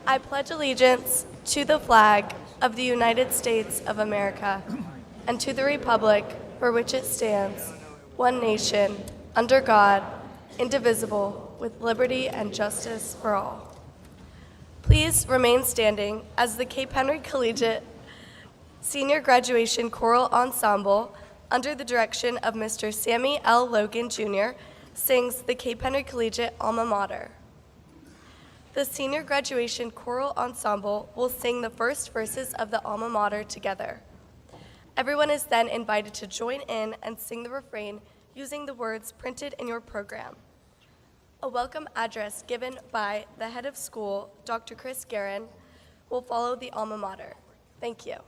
I pledge allegiance to the flag of the United States of America and to the republic for which it stands, one nation, under God, indivisible, with liberty and justice for all. Please remain standing as the Cape Henry Collegiate Senior Graduation Choral Ensemble, under the direction of Mr. Sammy L. Logan, Jr., sings the Cape Henry Collegiate Alma Mater. The Senior Graduation Choral Ensemble will sing the first verses of the Alma Mater together. Everyone is then invited to join in and sing the refrain using the words printed in your program. A welcome address given by the head of school, Dr. Chris Guerin, will follow the Alma Mater. Thank you.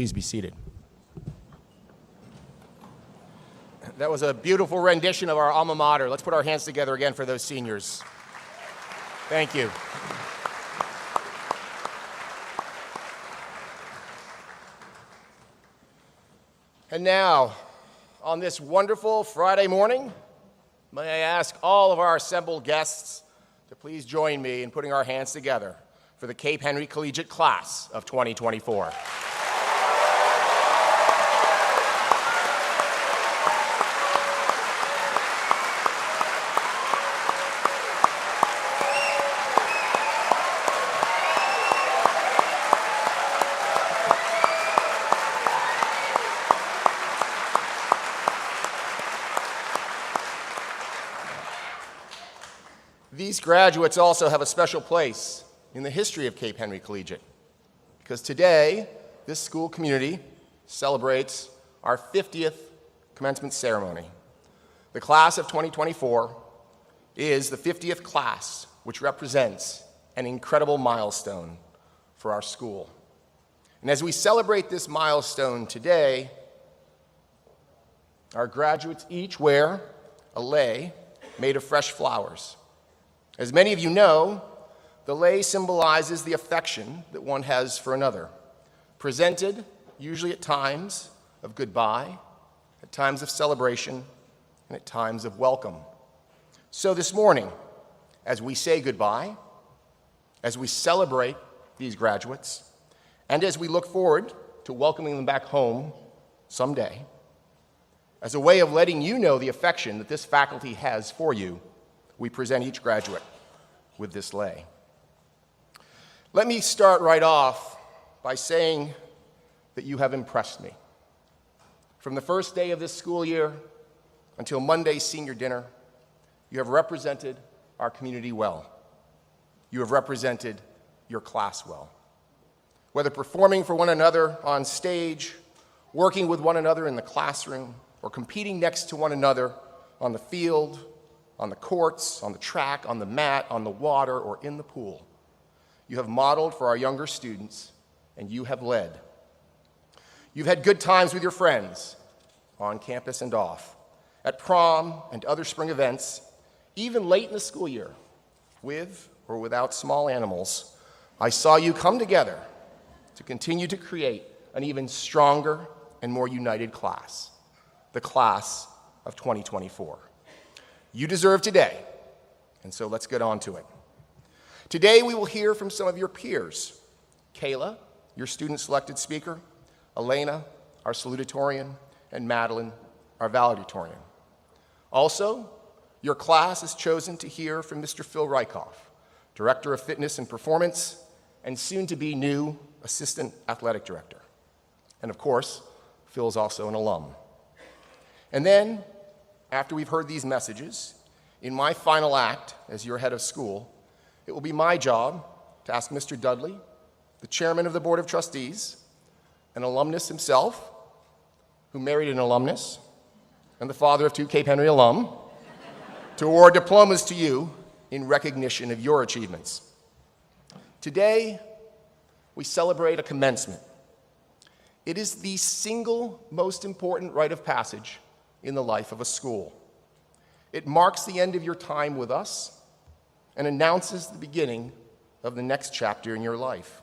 Please be seated. That was a beautiful rendition of our alma mater. Let's put our hands together again for those seniors. Thank you. And now, on this wonderful Friday morning, may I ask all of our assembled guests to please join me in putting our hands together for the Cape Henry Collegiate Class of 2024. These graduates also have a special place in the history of Cape Henry Collegiate, because today, this school community celebrates our 50th commencement ceremony. The class of 2024 is the 50th class, which represents an incredible milestone for our school. And as we celebrate this milestone today, our graduates each wear a lei made of fresh flowers. As many of you know, the lei symbolizes the affection that one has for another, presented usually at times of goodbye, at times of celebration, and at times of welcome. So this morning, as we say goodbye, as we celebrate these graduates, and as we look forward to welcoming them back home someday, as a way of letting you know the affection that this faculty has for you, we present each graduate with this lei. Let me start right off by saying that you have impressed me. From the first day of this school year until Monday's senior dinner, you have represented our community well. You have represented your class well. Whether performing for one another on stage, working with one another in the classroom, or competing next to one another on the field, on the courts, on the track, on the mat, on the water, or in the pool, you have modeled for our younger students, and you have led. You've had good times with your friends, on campus and off, at prom and other spring events, even late in the school year, with or without small animals. I saw you come together to continue to create an even stronger and more united class, the class of 2024. You deserve today, and so let's get on to it. Today we will hear from some of your peers. Kayla, your student-selected speaker, Elena, our salutatorian, and Madeline, our valedictorian. Also, your class has chosen to hear from Mr. Phil Rykoff, Director of Fitness and Performance, and soon-to-be new Assistant Athletic Director. And of course, Phil's also an alum. And then, after we've heard these messages, in my final act as your head of school, it will be my job to ask Mr. Dudley, the chairman of the Board of Trustees, an alumnus himself, who married an alumnus, and the father of 2 Cape Henry alum, to award diplomas to you in recognition of your achievements. Today, we celebrate a commencement. It is the single most important rite of passage in the life of a school. It marks the end of your time with us and announces the beginning of the next chapter in your life.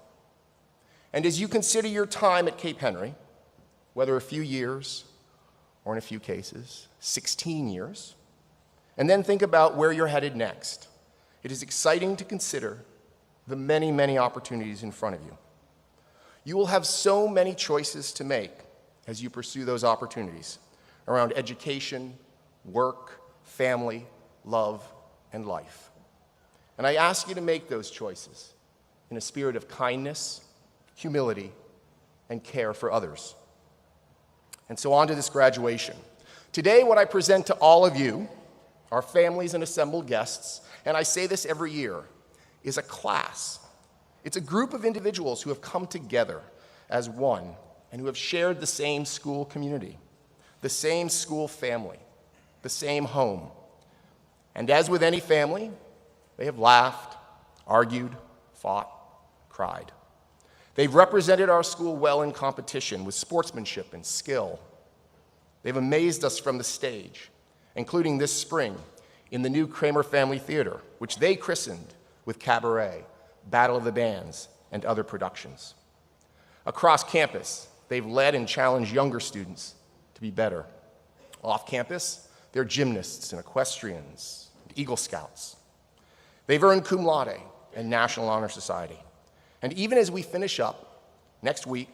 And as you consider your time at Cape Henry, whether a few years or in a few cases, 16 years, and then think about where you're headed next, it is exciting to consider the many, many opportunities in front of you. You will have so many choices to make as you pursue those opportunities around education, work, family, love, and life. And I ask you to make those choices in a spirit of kindness, humility, and care for others. And so on to this graduation. Today, what I present to all of you, our families and assembled guests, and I say this every year, is a class. It's a group of individuals who have come together as one and who have shared the same school community, the same school family, the same home. And as with any family, they have laughed, argued, fought, cried. They've represented our school well in competition with sportsmanship and skill. They've amazed us from the stage, including this spring in the new Kramer Family Theater, which they christened with Cabaret, Battle of the Bands, and other productions. Across campus, they've led and challenged younger students to be better. Off campus, they're gymnasts and equestrians, and Eagle Scouts. They've earned cum laude and National Honor Society. And even as we finish up next week,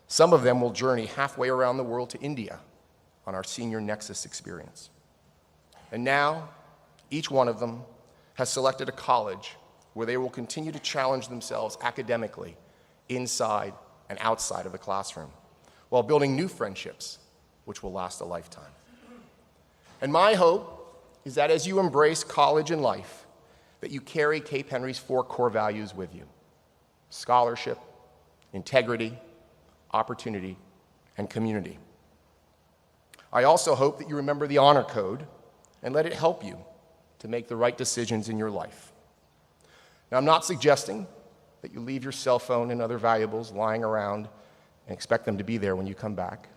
some of them will journey halfway around the world to India on our Senior Nexus experience. And now, each one of them has selected a college where they will continue to challenge themselves academically inside and outside of the classroom, while building new friendships which will last a lifetime. And my hope is that as you embrace college and life, that you carry Cape Henry's 4 core values with you: scholarship, integrity, opportunity, and community. I also hope that you remember the honor code and let it help you to make the right decisions in your life. Now, I'm not suggesting that you leave your cell phone and other valuables lying around and expect them to be there when you come back.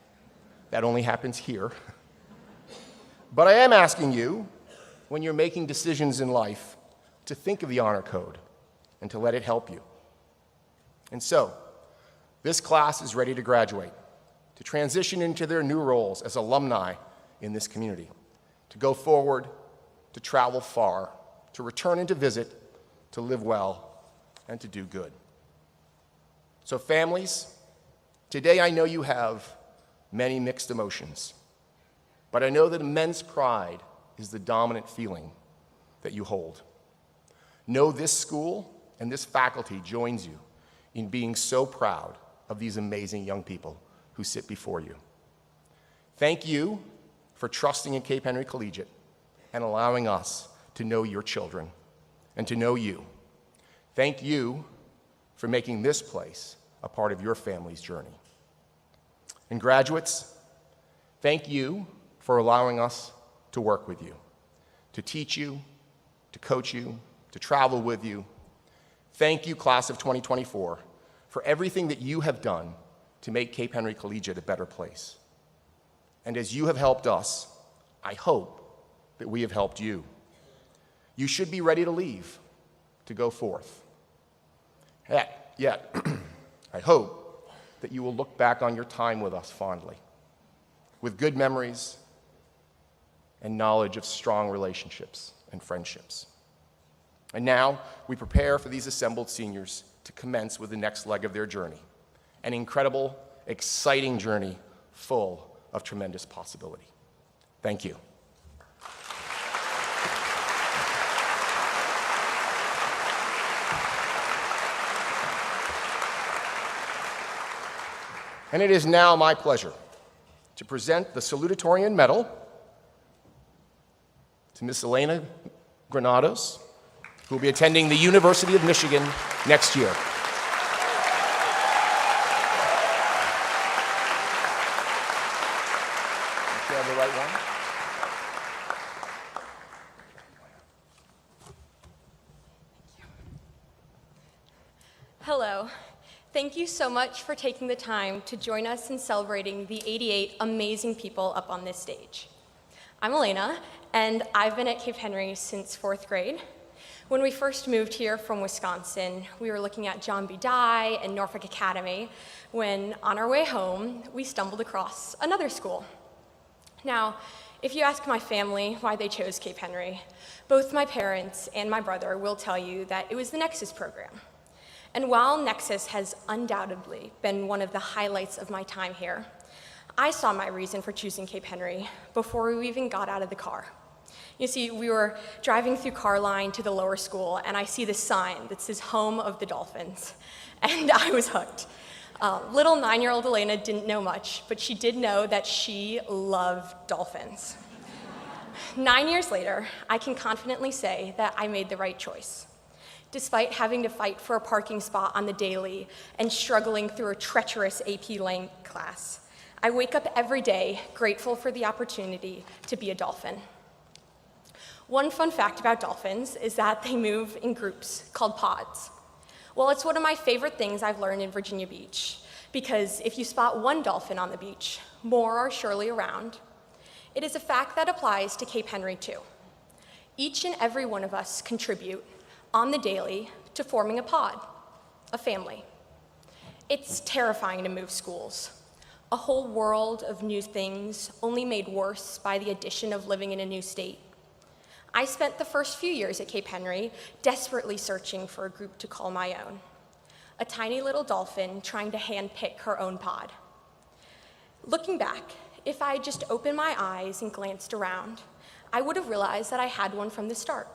That only happens here. But I am asking you, when you're making decisions in life, to think of the honor code and to let it help you. And so, this class is ready to graduate, to transition into their new roles as alumni in this community, to go forward to travel far, to return and to visit, to live well, and to do good. So families, today I know you have many mixed emotions, but I know that immense pride is the dominant feeling that you hold. Know this school and this faculty joins you in being so proud of these amazing young people who sit before you. Thank you for trusting in Cape Henry Collegiate and allowing us to know your children and to know you. Thank you for making this place a part of your family's journey. And graduates, thank you for allowing us to work with you, to teach you, to coach you, to travel with you. Thank you, class of 2024, for everything that you have done to make Cape Henry Collegiate a better place. And as you have helped us, I hope that we have helped you. You should be ready to leave, to go forth. Yet, I hope that you will look back on your time with us fondly, with good memories and knowledge of strong relationships and friendships. And now we prepare for these assembled seniors to commence with the next leg of their journey, an incredible, exciting journey full of tremendous possibility. Thank you. And it is now my pleasure to present the salutatorian medal to Miss Elena Granados, who will be attending the University of Michigan next year. You have the right one? Hello. Thank you so much for taking the time to join us in celebrating the 88 amazing people up on this stage. I'm Elena, and I've been at Cape Henry since 4th grade. When we first moved here from Wisconsin, we were looking at John B. Dye and Norfolk Academy, when on our way home, we stumbled across another school. Now, if you ask my family why they chose Cape Henry, both my parents and my brother will tell you that it was the Nexus program. And while Nexus has undoubtedly been one of the highlights of my time here, I saw my reason for choosing Cape Henry before we even got out of the car. You see, we were driving through Carline to the lower school, and I see this sign that says Home of the Dolphins, and I was hooked. Little 9-year-old Elena didn't know much, but she did know that she loved dolphins. 9 years later, I can confidently say that I made the right choice. Despite having to fight for a parking spot on the daily and struggling through a treacherous AP Lang class, I wake up every day grateful for the opportunity to be a dolphin. One fun fact about dolphins is that they move in groups called pods. Well, it's one of my favorite things I've learned in Virginia Beach, because if you spot one dolphin on the beach, more are surely around. It is a fact that applies to Cape Henry too. Each and every one of us contribute on the daily to forming a pod, a family. It's terrifying to move schools, a whole world of new things only made worse by the addition of living in a new state. I spent the first few years at Cape Henry desperately searching for a group to call my own, a tiny little dolphin trying to handpick her own pod. Looking back, if I had just opened my eyes and glanced around, I would have realized that I had one from the start.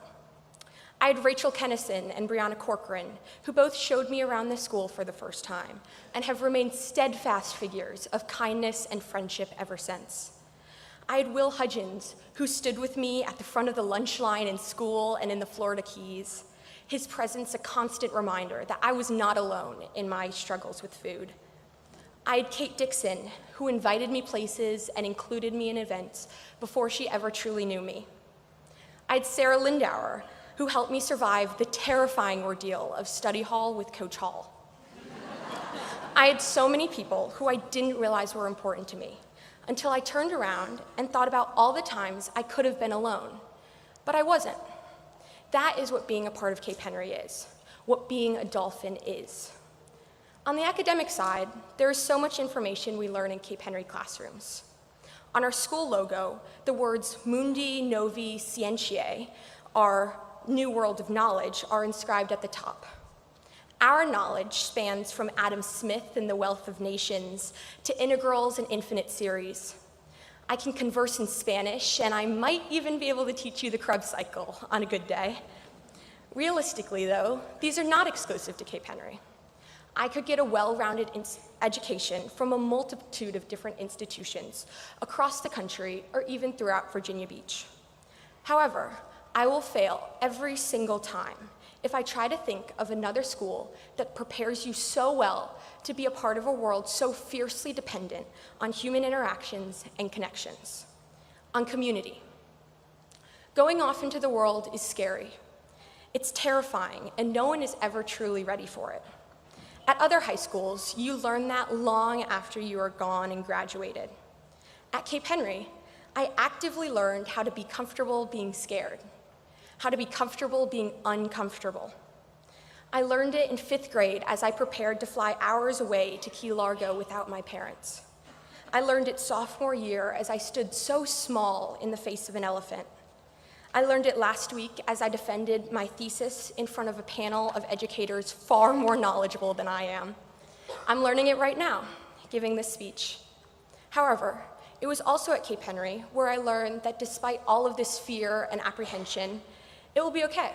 I had Rachel Kennison and Brianna Corcoran, who both showed me around the school for the first time and have remained steadfast figures of kindness and friendship ever since. I had Will Hudgens, who stood with me at the front of the lunch line in school and in the Florida Keys, his presence a constant reminder that I was not alone in my struggles with food. I had Kate Dixon, who invited me places and included me in events before she ever truly knew me. I had Sarah Lindauer, who helped me survive the terrifying ordeal of study hall with Coach Hall. I had so many people who I didn't realize were important to me until I turned around and thought about all the times I could have been alone, but I wasn't. That is what being a part of Cape Henry is, what being a dolphin is. On the academic side, there is so much information we learn in Cape Henry classrooms. On our school logo, the words Mundi Novi Scientiae, our new world of knowledge, are inscribed at the top. Our knowledge spans from Adam Smith and the Wealth of Nations to integrals and infinite series. I can converse in Spanish, and I might even be able to teach you the Krebs cycle on a good day. Realistically, though, these are not exclusive to Cape Henry. I could get a well-rounded education from a multitude of different institutions across the country or even throughout Virginia Beach. However, I will fail every single time if I try to think of another school that prepares you so well to be a part of a world so fiercely dependent on human interactions and connections, on community. Going off into the world is scary. It's terrifying, and no one is ever truly ready for it. At other high schools, you learn that long after you are gone and graduated. At Cape Henry, I actively learned how to be comfortable being scared, how to be comfortable being uncomfortable. I learned it in 5th grade as I prepared to fly hours away to Key Largo without my parents. I learned it sophomore year as I stood so small in the face of an elephant. I learned it last week as I defended my thesis in front of a panel of educators far more knowledgeable than I am. I'm learning it right now, giving this speech. However, it was also at Cape Henry where I learned that despite all of this fear and apprehension, it will be okay.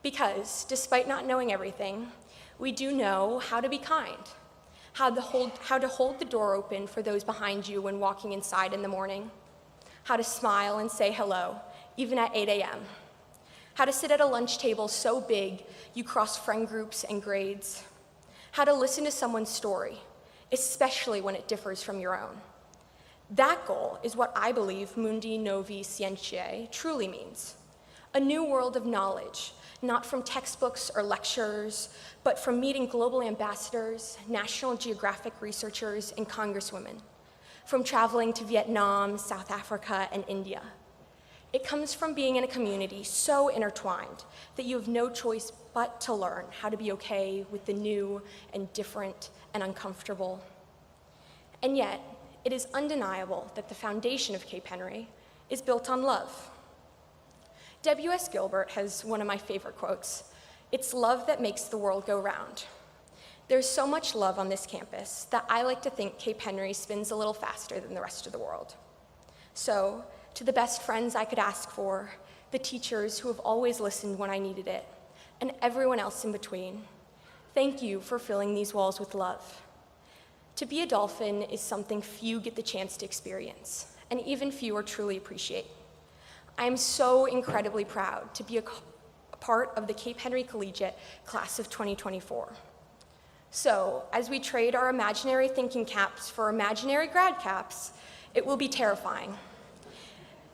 Because despite not knowing everything, we do know how to be kind, how to hold the door open for those behind you when walking inside in the morning, how to smile and say hello, even at 8 a.m., how to sit at a lunch table so big you cross friend groups and grades, how to listen to someone's story, especially when it differs from your own. That goal is what I believe Mundi Novi Scientiae truly means, a new world of knowledge, not from textbooks or lectures, but from meeting global ambassadors, National Geographic researchers, and congresswomen, from traveling to Vietnam, South Africa, and India. It comes from being in a community so intertwined that you have no choice but to learn how to be okay with the new and different and uncomfortable. And yet, it is undeniable that the foundation of Cape Henry is built on love. W.S. Gilbert has one of my favorite quotes: "It's love that makes the world go round." There's so much love on this campus that I like to think Cape Henry spins a little faster than the rest of the world. So, to the best friends I could ask for, the teachers who have always listened when I needed it, and everyone else in between, thank you for filling these walls with love. To be a dolphin is something few get the chance to experience, and even fewer truly appreciate. I am so incredibly proud to be a part of the Cape Henry Collegiate class of 2024. So, as we trade our imaginary thinking caps for imaginary grad caps, it will be terrifying.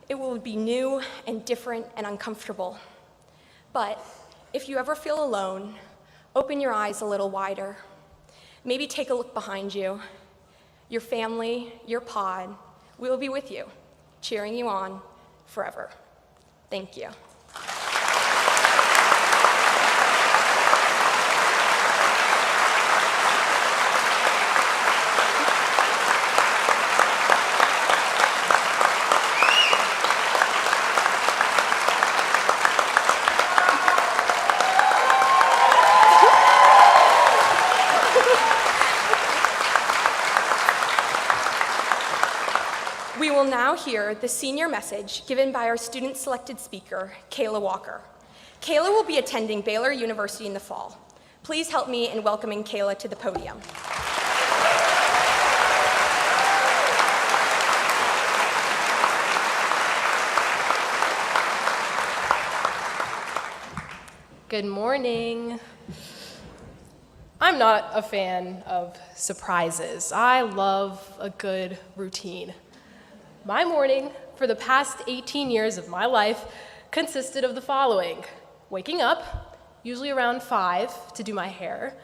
It will be new and different and uncomfortable. But if you ever feel alone, open your eyes a little wider. Maybe take a look behind you. Your family, your pod, we will be with you, cheering you on forever. Thank you. We will now hear the senior message given by our student-selected speaker, Kayla Walker. Kayla will be attending Baylor University in the fall. Please help me in welcoming Kayla to the podium. Good morning. I'm not a fan of surprises. I love a good routine. My morning for the past 18 years of my life consisted of the following: waking up, usually around 5, to do my hair,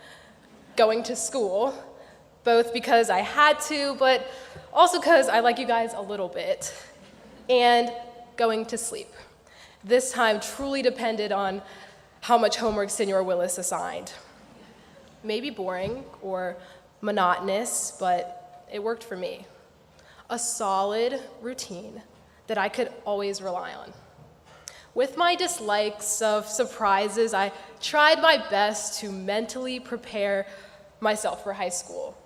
going to school, both because I had to, but also because I like you guys a little bit, and going to sleep. This time truly depended on how much homework Senor Willis assigned. Maybe boring or monotonous, but it worked for me. a solid routine that I could always rely on. With my dislikes of surprises, I tried my best to mentally prepare myself for high school,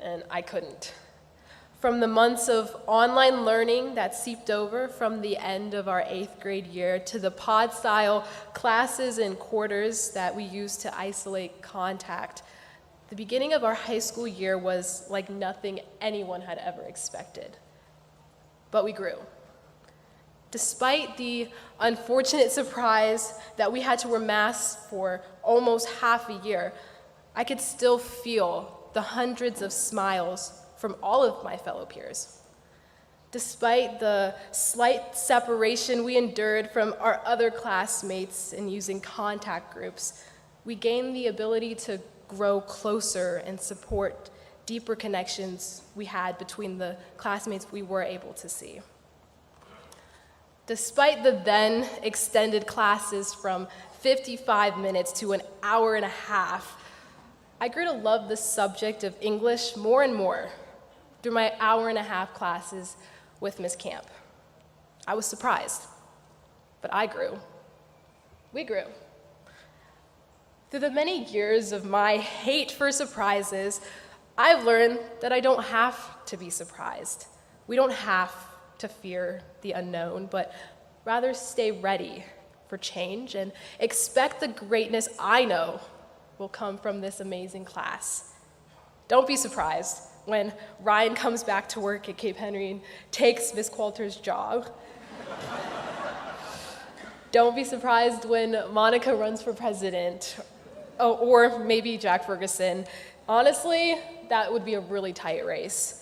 and I couldn't. From the months of online learning that seeped over from the end of our 8th grade year to the pod-style classes and quarters that we used to isolate contact, the beginning of our high school year was like nothing anyone had ever expected. But we grew. Despite the unfortunate surprise that we had to wear masks for almost half a year, I could still feel the hundreds of smiles from all of my fellow peers. Despite the slight separation we endured from our other classmates in using contact groups, we gained the ability to grow closer and support deeper connections we had between the classmates we were able to see. Despite the then extended classes from 55 minutes to an hour and a half, I grew to love the subject of English more and more through my hour and a half classes with Ms. Camp. I was surprised, but I grew. We grew. Through the many years of my hate for surprises, I've learned that I don't have to be surprised. We don't have to fear the unknown, but rather stay ready for change and expect the greatness I know will come from this amazing class. Don't be surprised when Ryan comes back to work at Cape Henry and takes Miss Coulter's job. Don't be surprised when Monica runs for president, or maybe Jack Ferguson. Honestly, that would be a really tight race.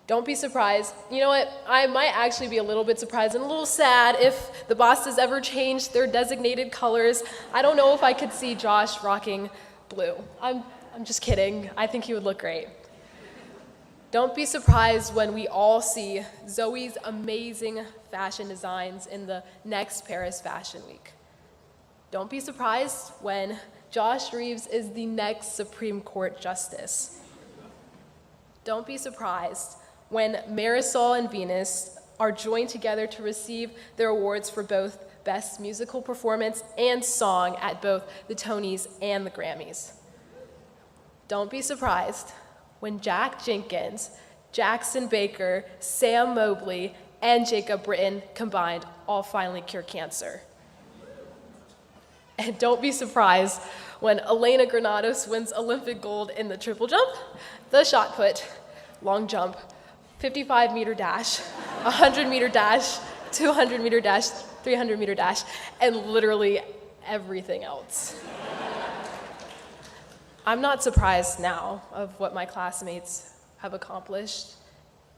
Don't be surprised. You know what? I might actually be a little bit surprised and a little sad if the Bosses ever changed their designated colors. I don't know if I could see Josh rocking blue. I'm just kidding. I think he would look great. Don't be surprised when we all see Zoe's amazing fashion designs in the next Paris Fashion Week. Don't be surprised when Josh Reeves is the next Supreme Court Justice. Don't be surprised when Marisol and Venus are joined together to receive their awards for both Best Musical Performance and Song at both the Tonys and the Grammys. Don't be surprised when Jack Jenkins, Jackson Baker, Sam Mobley, and Jacob Britton combined all finally cure cancer. And don't be surprised when Elena Granados wins Olympic gold in the triple jump, the shot put, long jump, 55-meter dash, 100-meter dash, 200-meter dash, 300-meter dash, and literally everything else. I'm not surprised now of what my classmates have accomplished,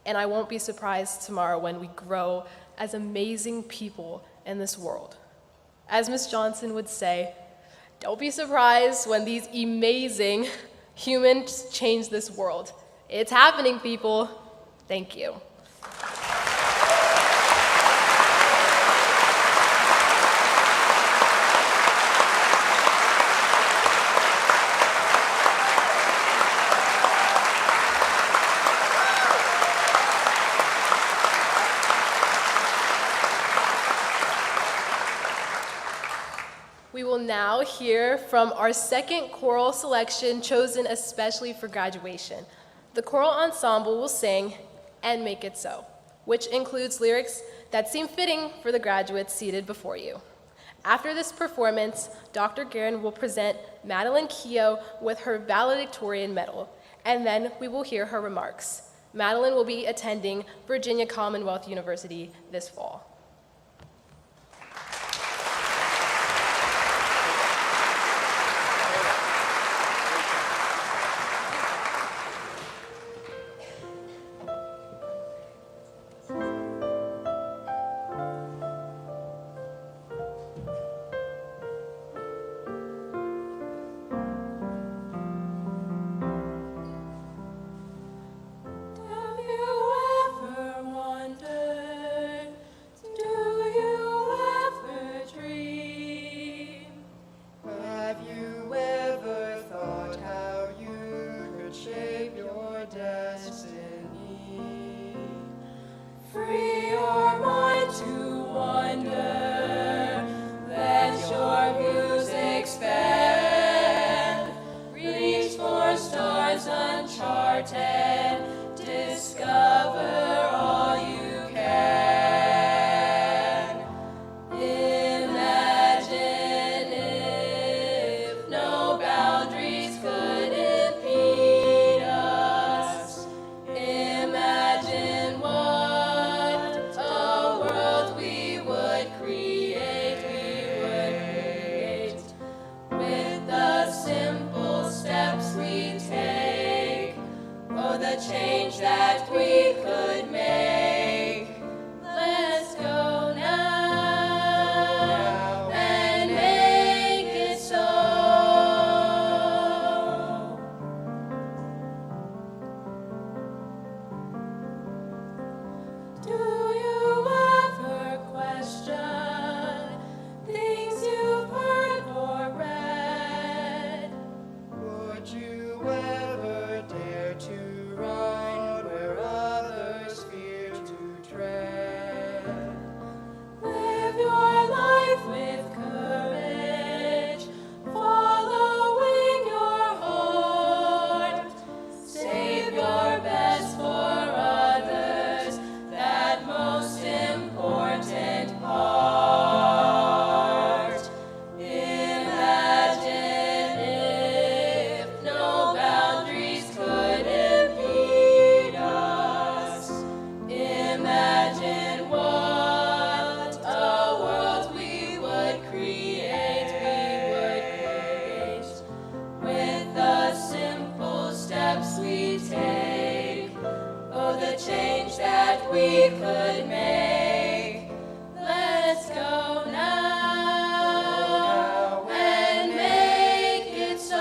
and I won't be surprised tomorrow when we grow as amazing people in this world. As Ms. Johnson would say, don't be surprised when these amazing humans change this world. It's happening, people. Thank you. We will now hear from our second choral selection chosen especially for graduation. The choral ensemble will sing "And Make It So," which includes lyrics that seem fitting for the graduates seated before you. After this performance, Dr. Guerin will present Madeline Keough with her valedictorian medal, and then we will hear her remarks. Madeline will be attending Virginia Commonwealth University this fall. Have you ever wondered change that we could make. Let's go now and make it so.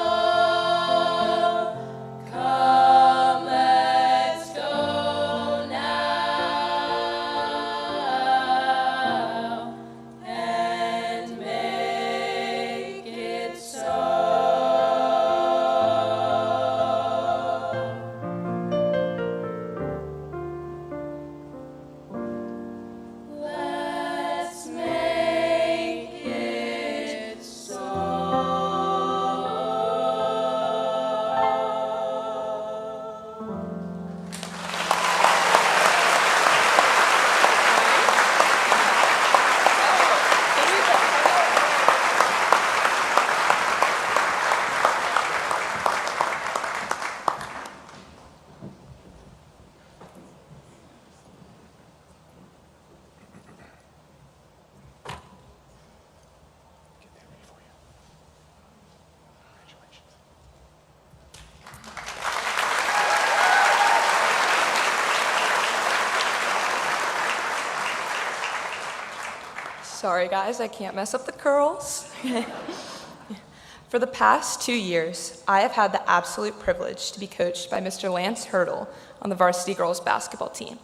Come, let's go now and make it so. Let's make it so. Get that ready for you. Congratulations. Sorry guys, I can't mess up the curls. For the past 2 years, I have had the absolute privilege to be coached by Mr. Lance Hurdle on the varsity girls basketball team.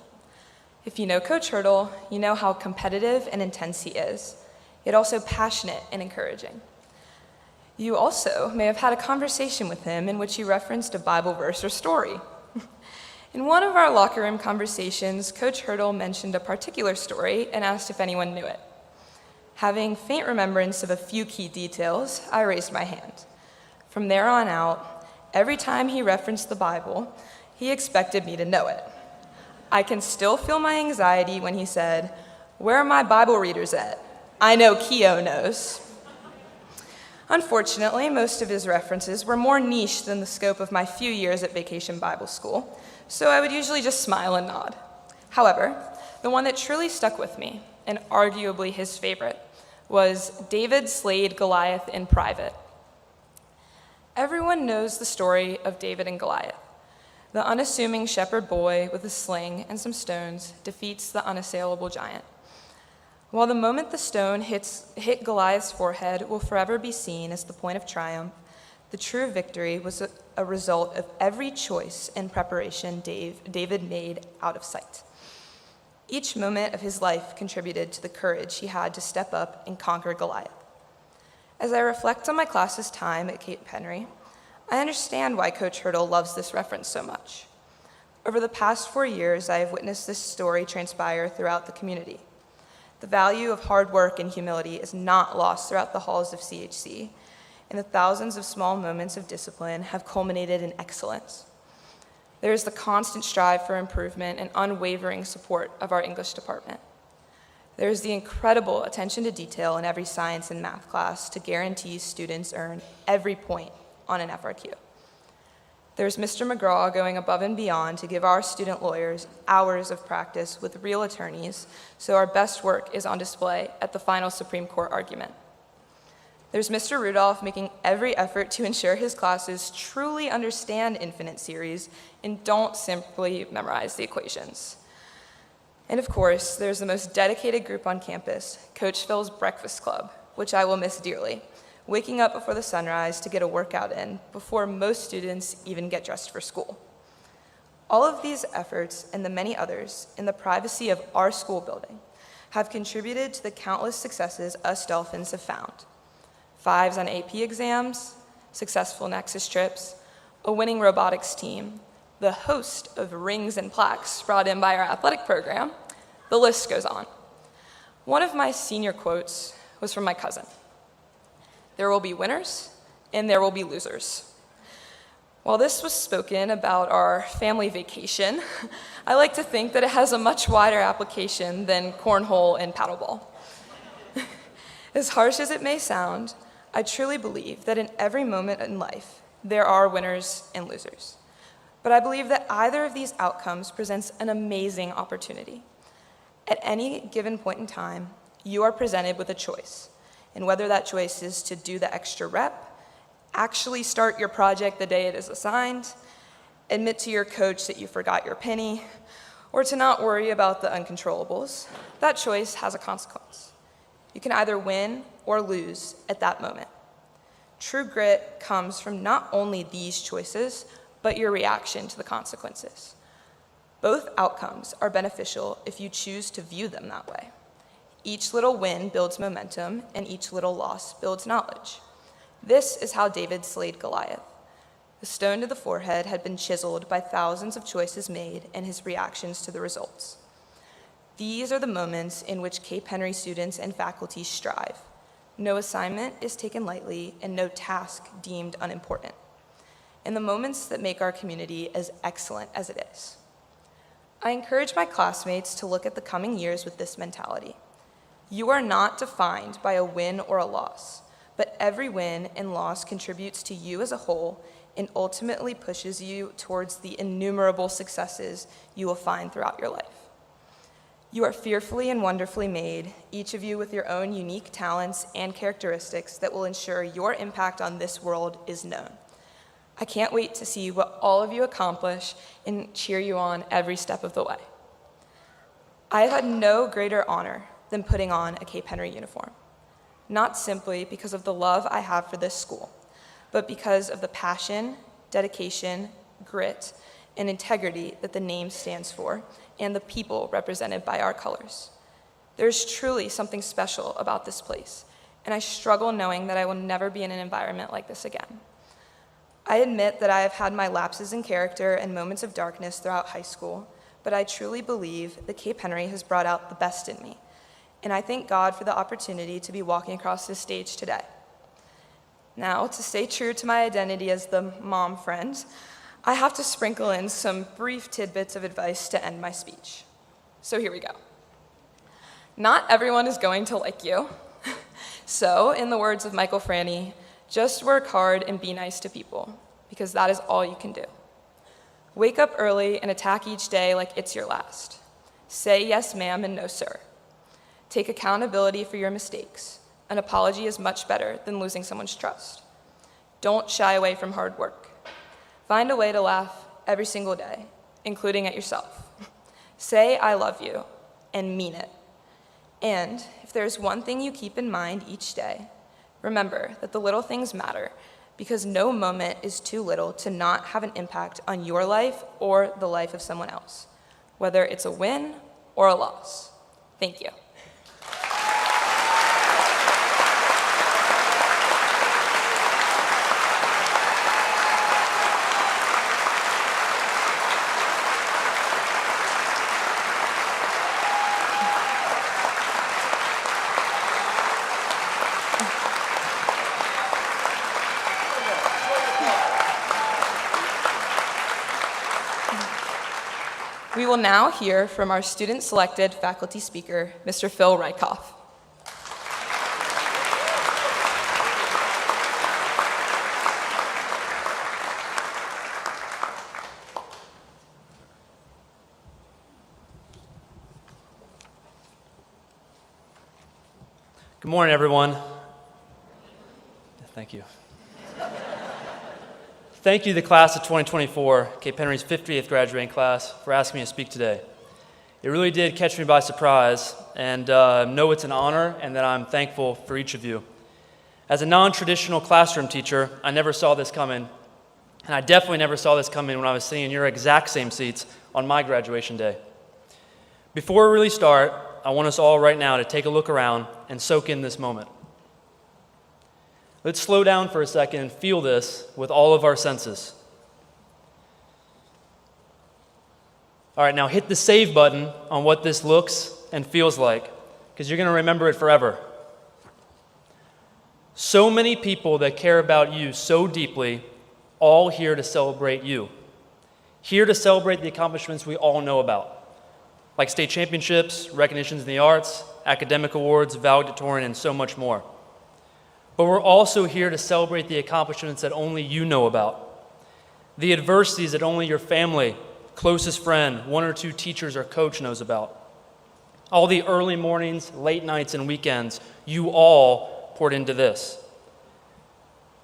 If you know Coach Hurdle, you know how competitive and intense he is, yet also passionate and encouraging. You also may have had a conversation with him in which he referenced a Bible verse or story. In one of our locker room conversations, Coach Hurdle mentioned a particular story and asked if anyone knew it. Having faint remembrance of a few key details, I raised my hand. From there on out, every time he referenced the Bible, he expected me to know it. I can still feel my anxiety when he said, "Where are my Bible readers at? I know Keo knows." Unfortunately, most of his references were more niche than the scope of my few years at Vacation Bible School, so I would usually just smile and nod. However, the one that truly stuck with me, and arguably his favorite, was David slayed Goliath in private. Everyone knows the story of David and Goliath. The unassuming shepherd boy with a sling and some stones defeats the unassailable giant. While the moment the stone hit Goliath's forehead will forever be seen as the point of triumph, the true victory was a result of every choice and preparation David made out of sight. Each moment of his life contributed to the courage he had to step up and conquer Goliath. As I reflect on my class's time at Cape Henry, I understand why Coach Hurdle loves this reference so much. Over the past 4 years, I have witnessed this story transpire throughout the community. The value of hard work and humility is not lost throughout the halls of CHC, and the thousands of small moments of discipline have culminated in excellence. There is the constant strive for improvement and unwavering support of our English department. There is the incredible attention to detail in every science and math class to guarantee students earn every point on an FRQ. There's Mr. McGraw going above and beyond to give our student lawyers hours of practice with real attorneys, so our best work is on display at the final Supreme Court argument. There's Mr. Rudolph making every effort to ensure his classes truly understand infinite series and don't simply memorize the equations. And of course, there's the most dedicated group on campus, Coach Phil's Breakfast Club, which I will miss dearly, waking up before the sunrise to get a workout in before most students even get dressed for school. All of these efforts and the many others in the privacy of our school building have contributed to the countless successes us Dolphins have found. 5s on AP exams, successful Nexus trips, a winning robotics team, the host of rings and plaques brought in by our athletic program. The list goes on. One of my senior quotes was from my cousin. "There will be winners and there will be losers." While this was spoken about our family vacation, I like to think that it has a much wider application than cornhole and paddleball. As harsh as it may sound, I truly believe that in every moment in life, there are winners and losers. But I believe that either of these outcomes presents an amazing opportunity. At any given point in time, you are presented with a choice, and whether that choice is to do the extra rep, actually start your project the day it is assigned, admit to your coach that you forgot your penny, or to not worry about the uncontrollables, that choice has a consequence. You can either win or lose at that moment. True grit comes from not only these choices, but your reaction to the consequences. Both outcomes are beneficial if you choose to view them that way. Each little win builds momentum, and each little loss builds knowledge. This is how David slayed Goliath. The stone to the forehead had been chiseled by thousands of choices made and his reactions to the results. These are the moments in which Cape Henry students and faculty strive. No assignment is taken lightly and no task deemed unimportant. And the moments that make our community as excellent as it is. I encourage my classmates to look at the coming years with this mentality. You are not defined by a win or a loss, but every win and loss contributes to you as a whole and ultimately pushes you towards the innumerable successes you will find throughout your life. You are fearfully and wonderfully made, each of you with your own unique talents and characteristics that will ensure your impact on this world is known. I can't wait to see what all of you accomplish and cheer you on every step of the way. I have had no greater honor than putting on a Cape Henry uniform, not simply because of the love I have for this school, but because of the passion, dedication, grit, and integrity that the name stands for, and the people represented by our colors. There's truly something special about this place, and I struggle knowing that I will never be in an environment like this again. I admit that I have had my lapses in character and moments of darkness throughout high school, but I truly believe that Cape Henry has brought out the best in me, and I thank God for the opportunity to be walking across this stage today. Now, to stay true to my identity as the mom friend, I have to sprinkle in some brief tidbits of advice to end my speech. So here we go. Not everyone is going to like you. So, in the words of Michael Franny, just work hard and be nice to people, because that is all you can do. Wake up early and attack each day like it's your last. Say yes, ma'am, and no, sir. Take accountability for your mistakes. An apology is much better than losing someone's trust. Don't shy away from hard work. Find a way to laugh every single day, including at yourself. Say I love you, and mean it. And if there's one thing you keep in mind each day, remember that the little things matter, because no moment is too little to not have an impact on your life or the life of someone else, whether it's a win or a loss. Thank you. We will now hear from our student-selected faculty speaker, Mr. Phil Rykoff. Good morning, everyone. Thank you. Thank you to the class of 2024, Cape Henry's 50th graduating class, for asking me to speak today. It really did catch me by surprise, and know it's an honor and that I'm thankful for each of you. As a non-traditional classroom teacher, I never saw this coming, and I definitely never saw this coming when I was sitting in your exact same seats on my graduation day. Before we really start, I want us all right now to take a look around and soak in this moment. Let's slow down for a second and feel this with all of our senses. All right, now hit the save button on what this looks and feels like, because you're going to remember it forever. So many people that care about you so deeply, all here to celebrate you. Here to celebrate the accomplishments we all know about, like state championships, recognitions in the arts, academic awards, valedictorian, and so much more. But we're also here to celebrate the accomplishments that only you know about, the adversities that only your family, closest friend, one or two teachers or coach knows about, all the early mornings, late nights, and weekends you all poured into this.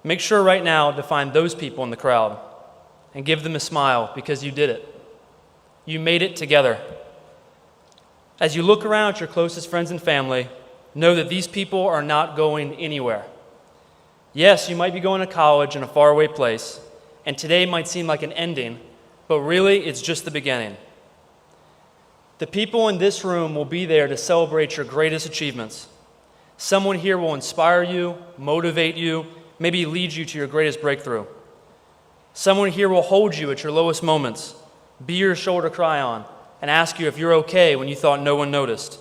Make sure right now to find those people in the crowd and give them a smile because you did it. You made it together. As you look around at your closest friends and family, know that these people are not going anywhere. Yes, you might be going to college in a faraway place, and today might seem like an ending, but really it's just the beginning. The people in this room will be there to celebrate your greatest achievements. Someone here will inspire you, motivate you, maybe lead you to your greatest breakthrough. Someone here will hold you at your lowest moments, be your shoulder to cry on, and ask you if you're okay when you thought no one noticed.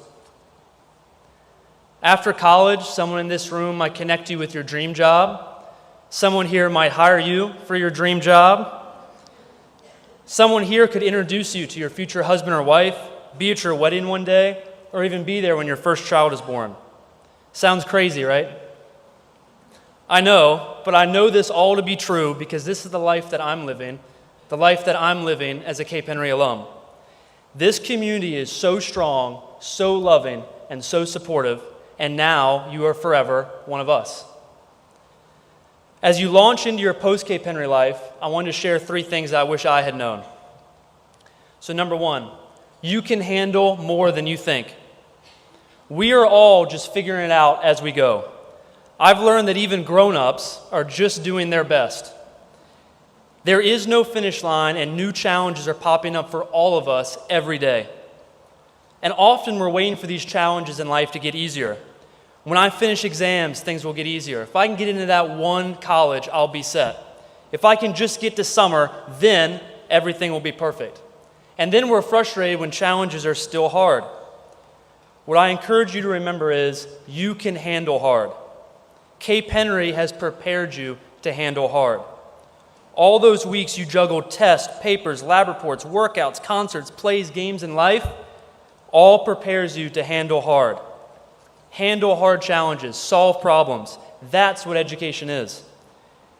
After college, someone in this room might connect you with your dream job. Someone here might hire you for your dream job. Someone here could introduce you to your future husband or wife, be at your wedding one day, or even be there when your first child is born. Sounds crazy, right? I know, but I know this all to be true because this is the life that I'm living as a Cape Henry alum. This community is so strong, so loving, and so supportive, and now you are forever one of us. As you launch into your post-Cape Henry life, I wanted to share 3 things I wish I had known. So number 1, you can handle more than you think. We are all just figuring it out as we go. I've learned that even grown-ups are just doing their best. There is no finish line, and new challenges are popping up for all of us every day. And often we're waiting for these challenges in life to get easier. When I finish exams, things will get easier. If I can get into that one college, I'll be set. If I can just get to summer, then everything will be perfect. And then we're frustrated when challenges are still hard. What I encourage you to remember is you can handle hard. Cape Henry has prepared you to handle hard. All those weeks you juggled tests, papers, lab reports, workouts, concerts, plays, games, and life, all prepares you to handle hard. Handle hard challenges, solve problems. That's what education is.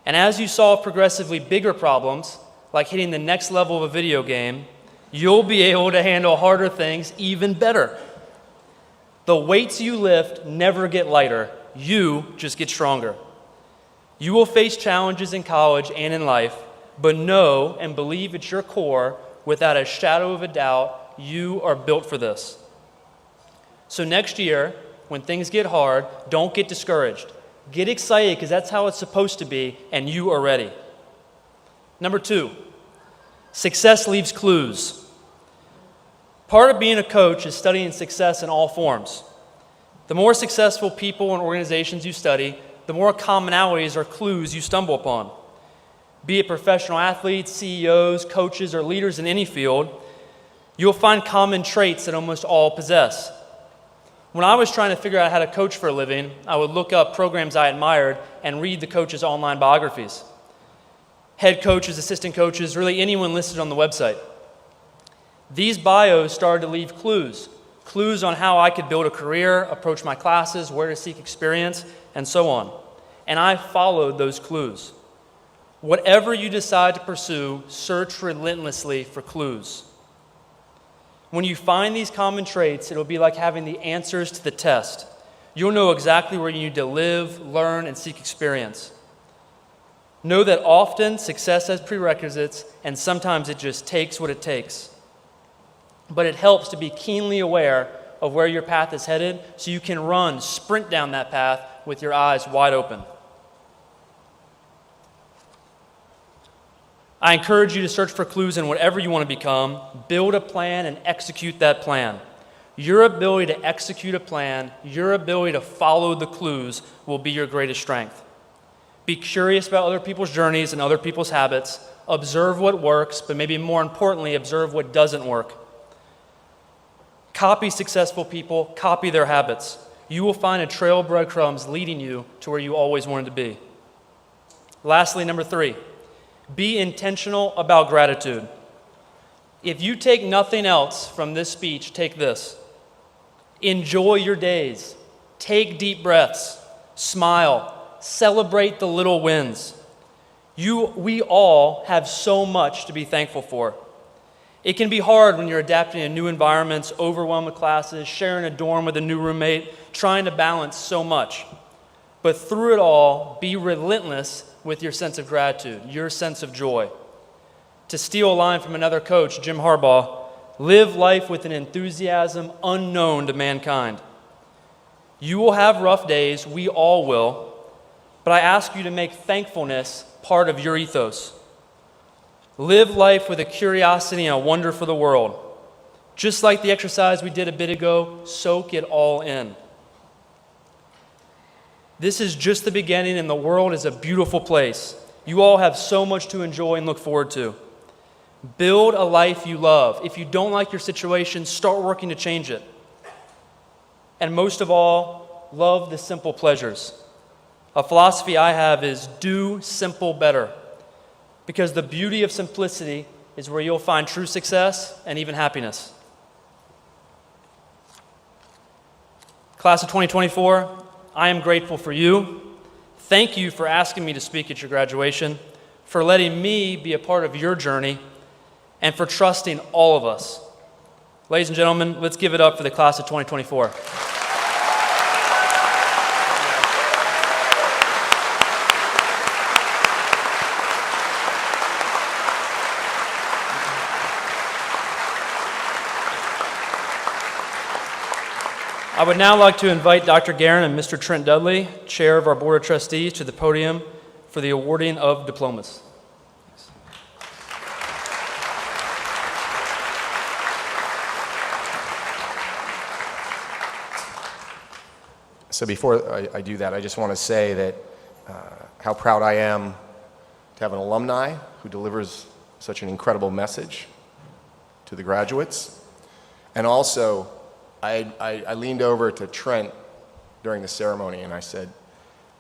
And as you solve progressively bigger problems, like hitting the next level of a video game, you'll be able to handle harder things even better. The weights you lift never get lighter. You just get stronger. You will face challenges in college and in life, but know and believe at your core, without a shadow of a doubt, you are built for this. So next year, when things get hard, don't get discouraged. Get excited because that's how it's supposed to be, and you are ready. Number 2, success leaves clues. Part of being a coach is studying success in all forms. The more successful people and organizations you study, the more commonalities or clues you stumble upon. Be it professional athletes, CEOs, coaches, or leaders in any field, you'll find common traits that almost all possess. When I was trying to figure out how to coach for a living, I would look up programs I admired and read the coaches' online biographies. Head coaches, assistant coaches, really anyone listed on the website. These bios started to leave clues on how I could build a career, approach my classes, where to seek experience, and so on. And I followed those clues. Whatever you decide to pursue, search relentlessly for clues. When you find these common traits, it'll be like having the answers to the test. You'll know exactly where you need to live, learn, and seek experience. Know that often success has prerequisites, and sometimes it just takes what it takes. But it helps to be keenly aware of where your path is headed so you can sprint down that path with your eyes wide open. I encourage you to search for clues in whatever you want to become, build a plan, and execute that plan. Your ability to execute a plan, your ability to follow the clues will be your greatest strength. Be curious about other people's journeys and other people's habits. Observe what works, but maybe more importantly, observe what doesn't work. Copy successful people, copy their habits. You will find a trail of breadcrumbs leading you to where you always wanted to be. Lastly, number 3, be intentional about gratitude. If you take nothing else from this speech, take this. Enjoy your days. Take deep breaths. Smile. Celebrate the little wins. We all have so much to be thankful for. It can be hard when you're adapting to new environments, overwhelmed with classes, sharing a dorm with a new roommate, trying to balance so much. But through it all, be relentless with your sense of gratitude, your sense of joy. To steal a line from another coach, Jim Harbaugh, Live life with an enthusiasm unknown to mankind. You will have rough days, we all will, but I ask you to make thankfulness part of your ethos. Live life with a curiosity and a wonder for the world. Just like the exercise we did a bit ago, soak it all in. This is just the beginning, and the world is a beautiful place. You all have so much to enjoy and look forward to. Build a life you love. If you don't like your situation, start working to change it. And most of all, love the simple pleasures. A philosophy I have is do simple better, because the beauty of simplicity is where you'll find true success and even happiness. Class of 2024, I am grateful for you. Thank you for asking me to speak at your graduation, for letting me be a part of your journey, and for trusting all of us. Ladies and gentlemen, let's give it up for the class of 2024. I would now like to invite Dr. Guerin and Mr. Trent Dudley, Chair of our Board of Trustees, to the podium for the awarding of diplomas. So before I do that, I just want to say that how proud I am to have an alumni who delivers such an incredible message to the graduates. And also, I leaned over to Trent during the ceremony and I said,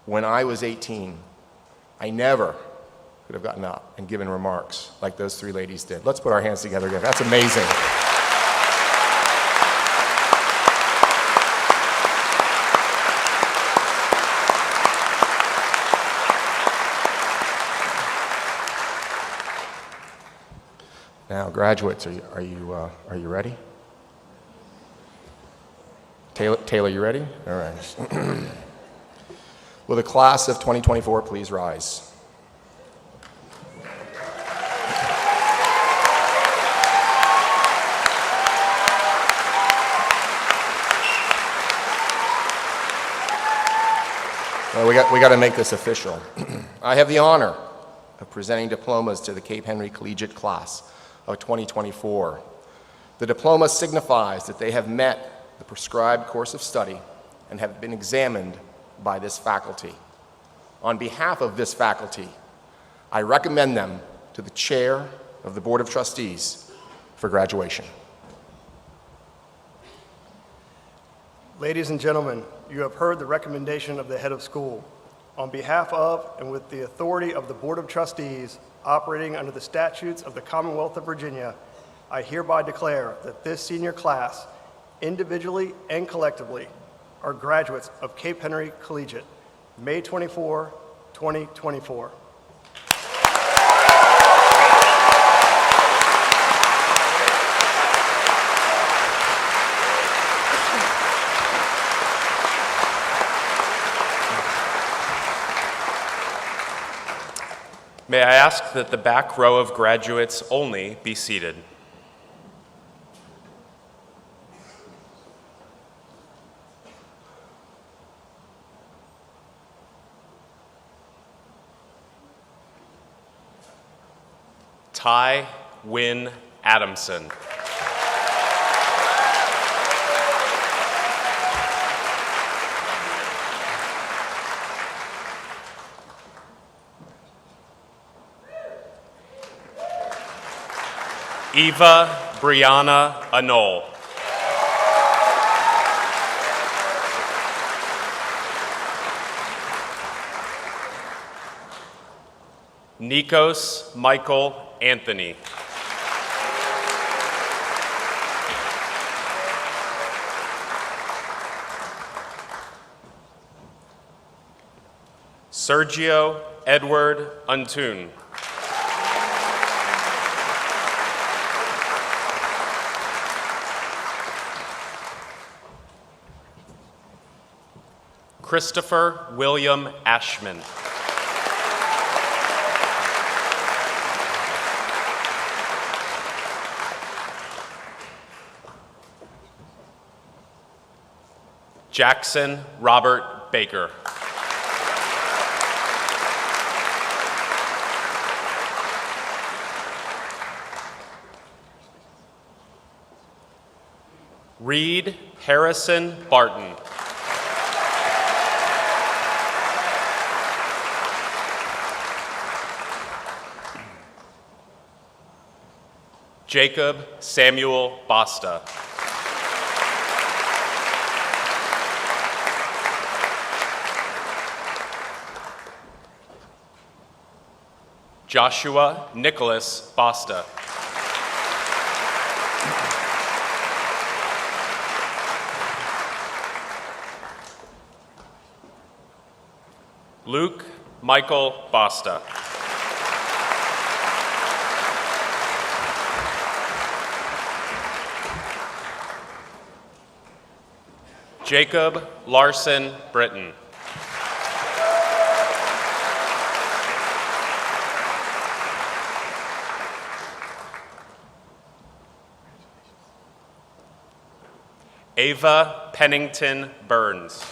when I was 18, I never could have gotten up and given remarks like those three ladies did. Let's put our hands together again. That's amazing. Now, graduates, are you ready? Taylor, you ready? All right. Will the class of 2024 please rise? Well, we got to make this official. I have the honor of presenting diplomas to the Cape Henry Collegiate class of 2024. The diploma signifies that they have met the prescribed course of study and have been examined by this faculty. On behalf of this faculty, I recommend them to the chair of the Board of Trustees for graduation. Ladies and gentlemen, you have heard the recommendation of the head of school. On behalf of and with the authority of the Board of Trustees operating under the statutes of the Commonwealth of Virginia, I hereby declare that this senior class, individually and collectively, are graduates of Cape Henry Collegiate, May 24, 2024. May I ask that the back row of graduates only be seated. Ty Wynn Adamson. Eva Brianna Anole. Nikos Michael Anthony. Sergio Edward Untun. Christopher William Ashman. Jackson Robert Baker. Reed Harrison Barton. Jacob Samuel Basta. Joshua Nicholas Basta. Luke Michael Basta. Jacob Larson Britton. Ava Pennington Burns.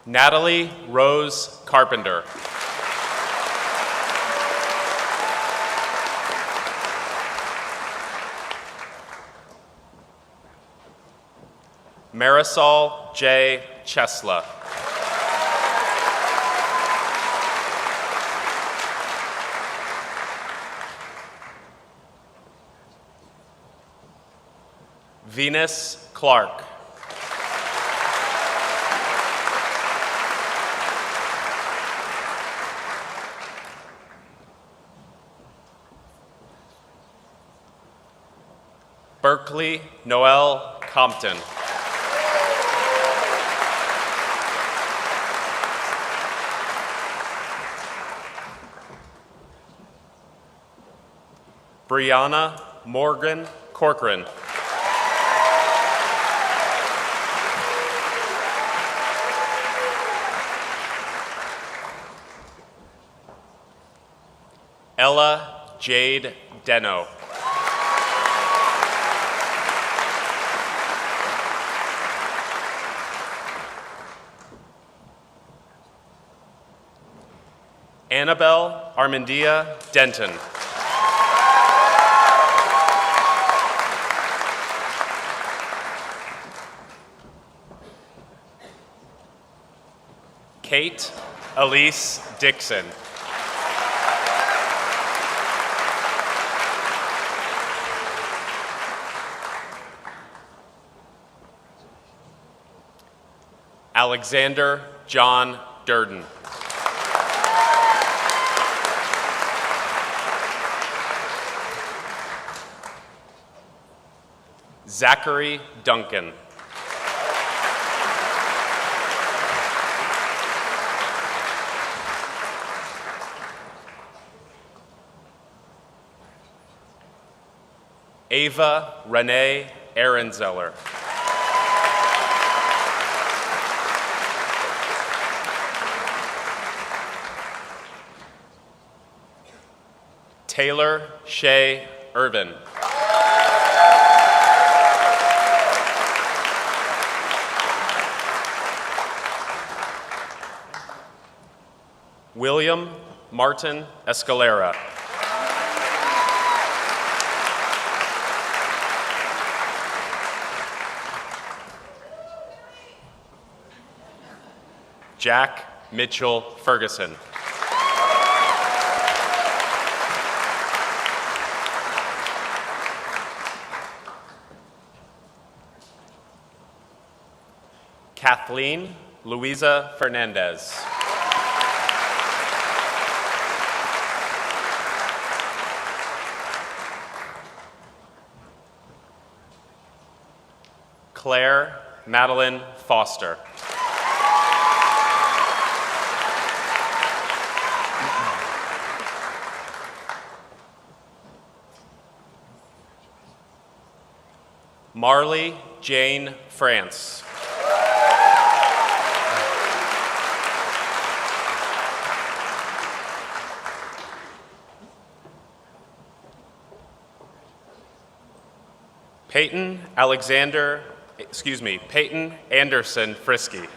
Natalie Rose Carpenter. Marisol J. Chesla. Venus Clark. Berkeley Noel Compton. Brianna Morgan Corcoran. Ella Jade Deno. Annabelle Armandia Denton. Kate Elise Dixon. Alexander John Durden. Zachary Duncan. Ava Renee Ehrenzeller. Taylor Shea Irvin. William Martin Escalera. Jack Mitchell Ferguson. Kathleen Louisa Fernandez. Claire Madeline Foster. Marley Jane France. Peyton Anderson Frisky.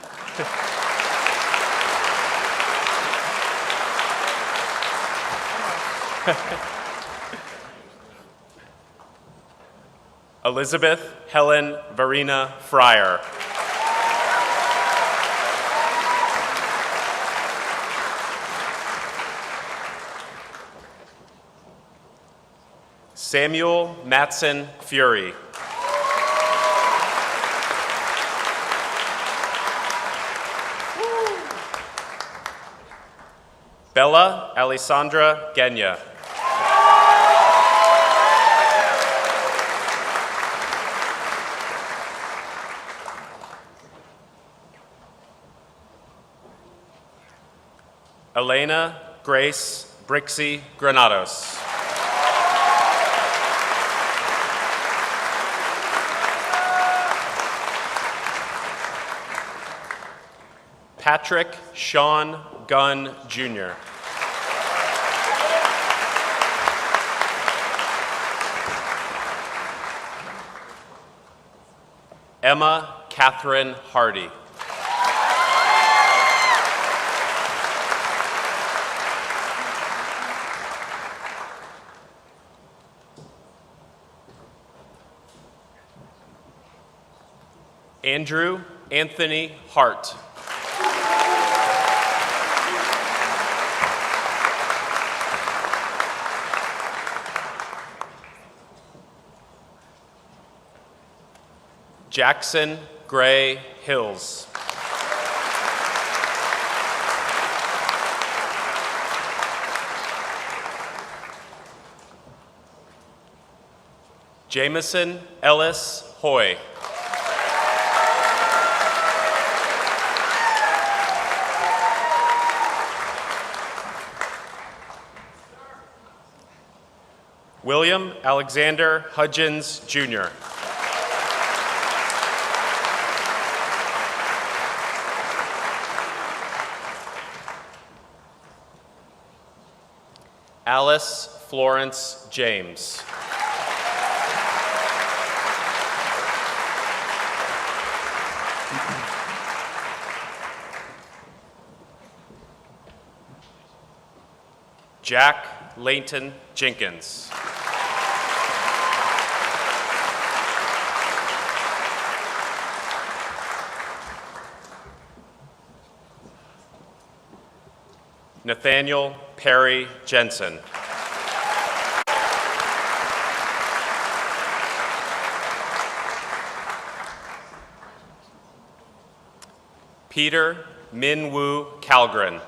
Elizabeth Helen Varina Fryer. Samuel Matson Fury. Bella Alessandra Genya. Elena Grace Brixie Granados. Patrick Sean Gunn, Jr. Emma Catherine Hardy. Andrew Anthony Hart. Jackson Gray Hills. Jameson Ellis Hoy. William Alexander Hudgens, Jr. Alice Florence James. Jack Layton Jenkins. Nathaniel Perry Jensen. Peter Min-Woo Calgren.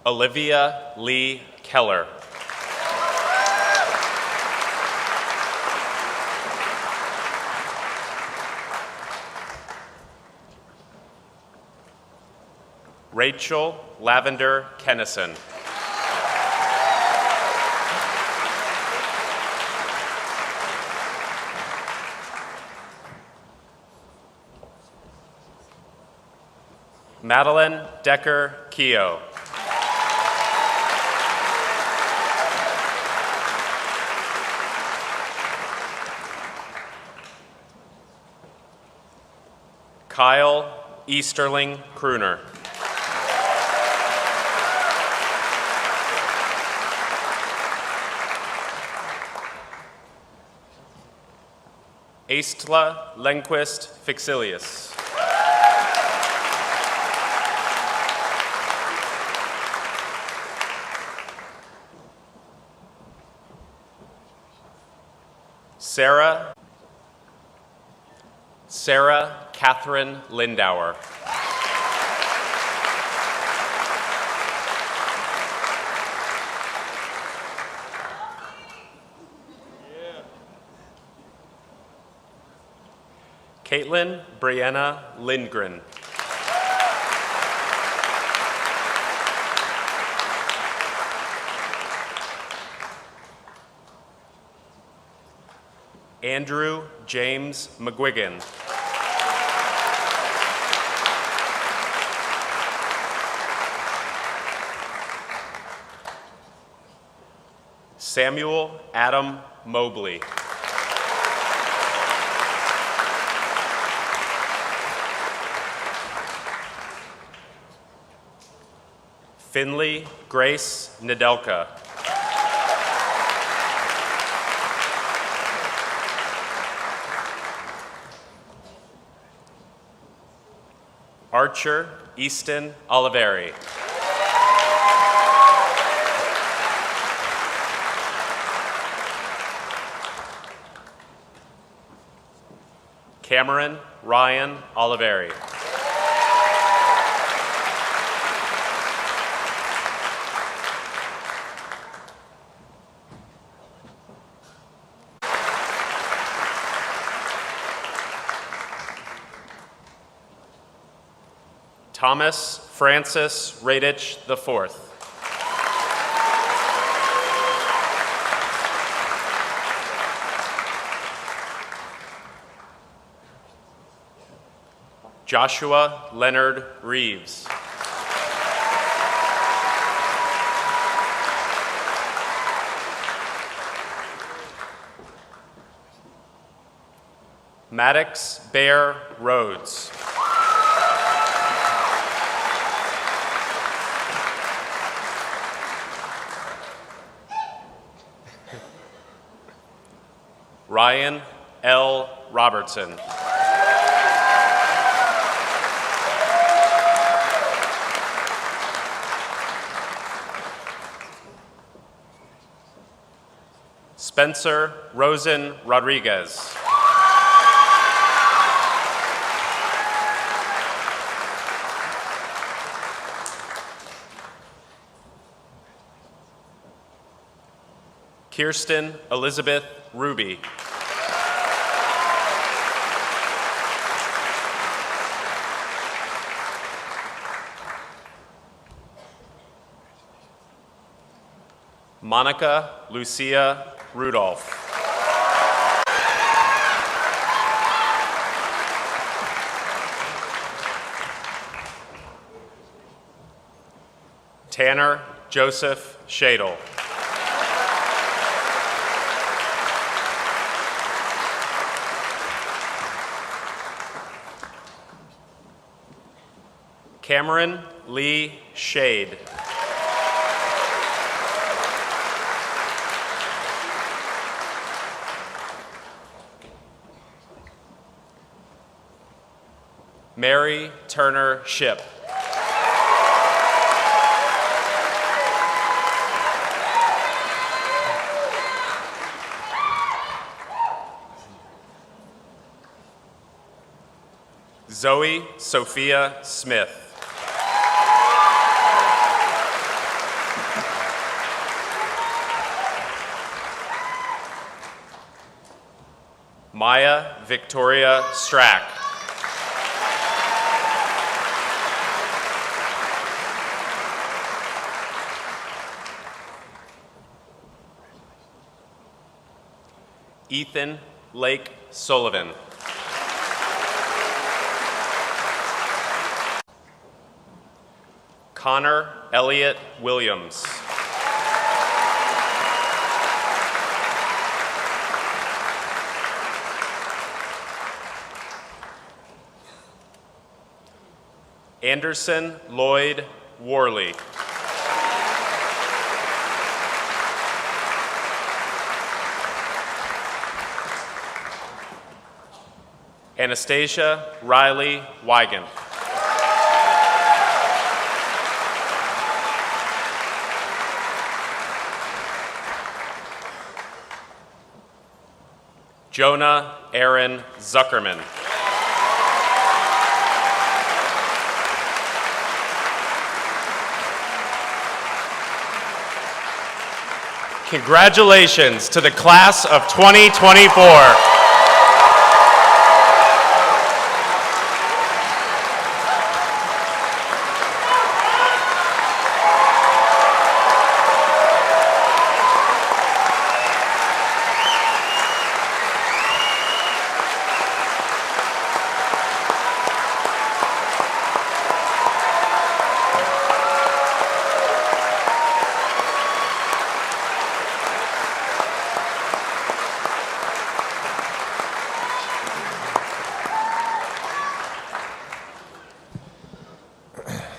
Olivia Lee Keller. Rachel Lavender Kennison. Madeline Decker Keogh. Kyle Easterling Crooner. Aistla Lenquist Fixilius. Sarah Catherine Lindauer. Caitlin Brianna Lindgren. Andrew James McGuigan. Samuel Adam Mobley. Finley Grace Nedelka. Archer Easton Oliveri. Cameron Ryan Oliveri. Thomas Francis Radich IV. Joshua Leonard Reeves. Maddox Bear Rhodes. Ryan L. Robertson. Spencer Rosen Rodriguez. Kirsten Elizabeth Ruby. Monica Lucia Rudolph. Tanner Joseph Shadle. Cameron Lee Shade. Mary Turner Ship. Zoe Sophia Smith. Maya Victoria Strack. Ethan Lake Sullivan. Connor Elliott Williams. Anderson Lloyd Worley. Anastasia Riley Wigan. Jonah Aaron Zuckerman. Congratulations to the class of 2024.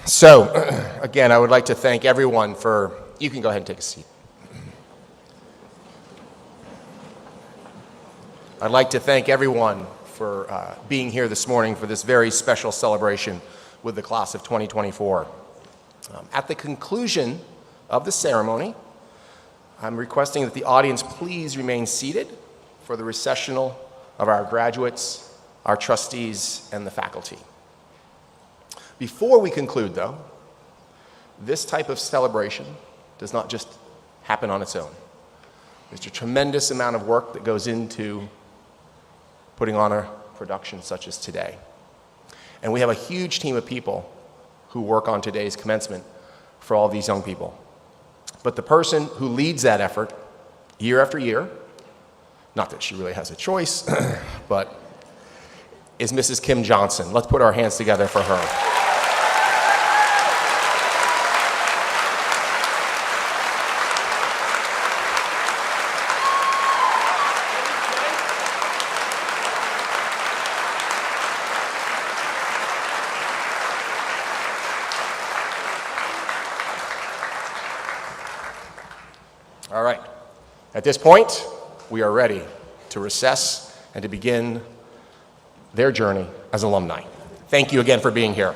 So, again, I would like to thank everyone for, you can go ahead and take a seat. I'd like to thank everyone for being here this morning for this very special celebration with the class of 2024. At the conclusion of the ceremony, I'm requesting that the audience please remain seated for the recessional of our graduates, our trustees, and the faculty. Before we conclude, though, this type of celebration does not just happen on its own. There's a tremendous amount of work that goes into putting on a production such as today. And we have a huge team of people who work on today's commencement for all these young people. But the person who leads that effort year after year, not that she really has a choice, but is Mrs. Kim Johnson. Let's put our hands together for her. All right. At this point, we are ready to recess and to begin their journey as alumni. Thank you again for being here.